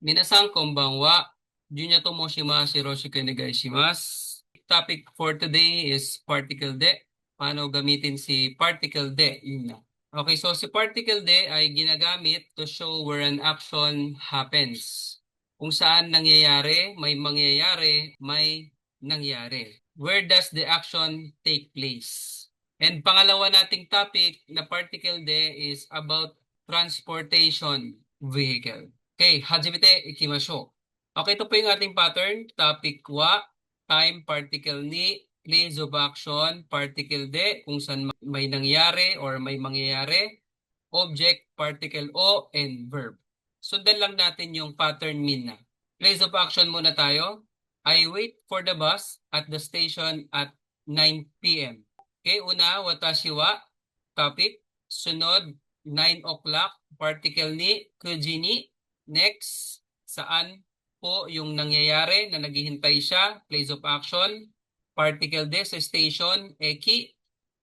Minasan konbanwa. Junya Tomoshimasu Hiroshika Negaishimasu. Topic for today is particle de. Paano gamitin si particle de? Yun na. Okay, so si particle de ay ginagamit to show where an action happens. Kung saan nangyayari, may nangyari. Where does the action take place? And pangalawa nating topic na particle de is about transportation vehicle. Okay, hajimete ikimashou. Okay, ito po yung ating pattern. Topic wa, time particle ni, place of action, particle de, kung saan may nangyari or may mangyayari, object, particle o, and verb. Sundan lang natin yung pattern min na. Place of action muna tayo. I wait for the bus at the station at 9 p.m. Okay, una, watashi wa, topic. Sunod, 9 o'clock, particle ni, kuji ni. Next, saan po yung nangyayari na naghihintay siya, place of action, particle de sa station, eki.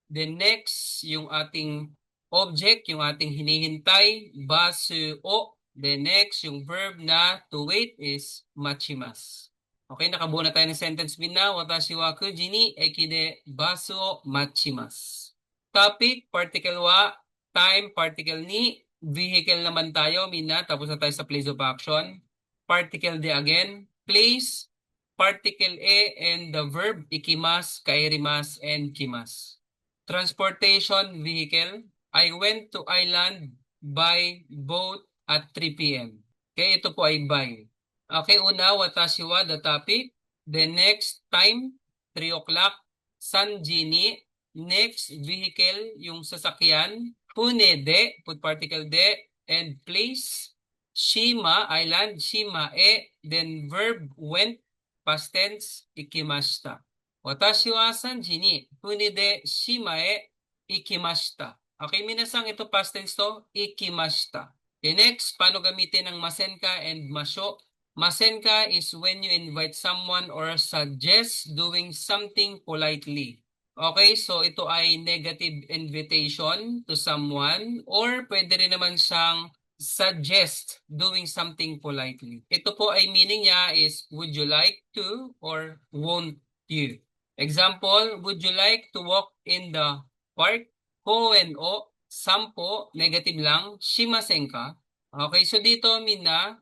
Then next, yung ating object, yung ating hinihintay, basu o. Then next, yung verb na to wait is machimasu. Okay, nakabuo na tayo ng sentence na, watashi wa kuji ni eki de basu o machimasu. Topic, particle wa, time, particle ni, vehicle naman tayo, mina, tapos na tayo sa place of action. Particle de again, place, particle e, and the verb ikimasu, kairimasu, and kimasu. Transportation vehicle, I went to island by boat at 3 p.m. Okay, ito po ay by. Okay, una, watashi wa, the topic. The next time, 3 o'clock, sanji ni. Next, vehicle, yung sasakyan. Pune de, put particle de, and place. Shima, island, shima e, then verb went, past tense, ikimashita. Watashi wa sanji ni pune de shima e ikimashita. Okay, minasang ito past tense to, ikimashita. Okay, next, paano gamitin ang masenka and masho? Masenka is when you invite someone or suggest doing something politely. Okay, so ito ay negative invitation to someone or pwede rin naman siyang suggest doing something politely. Ito po ay meaning niya is would you like to or won't you? Example, would you like to walk in the park? Koen o sampo, negative lang, shimasen ka? Okay, so dito mina,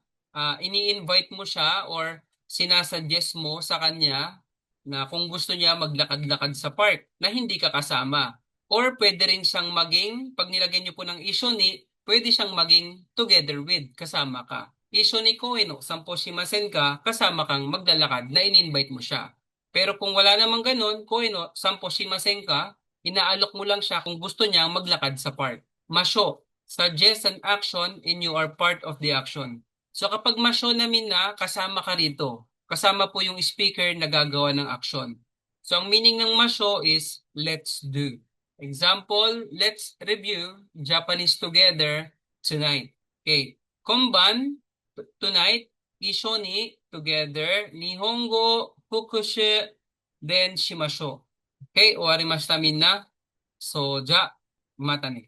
ini-invite mo siya or sinasuggest mo sa kanya na kung gusto niya maglakad-lakad sa park na hindi ka kasama. Or pwede rin siyang maging, pag nilagay niyo po ng issue ni, pwede siyang maging together with, kasama ka. Issue ni Koeno, sampo shimasen ka, kasama kang maglalakad na in-invite mo siya. Pero kung wala namang ganun, Koeno, sampo shimasen ka, inaalok mo lang siya kung gusto niya maglakad sa park. Masho, suggest an action and you are part of the action. So kapag masho namin na, kasama ka rito. Kasama po yung speaker na gagawa ng action. So ang meaning ng masho is let's do. Example, let's review Japanese together tonight. Okay. Konban, tonight, isho ni together, Nihongo fukushu den shimashou. Okay, owarimashita minna. So, ja, mata ne.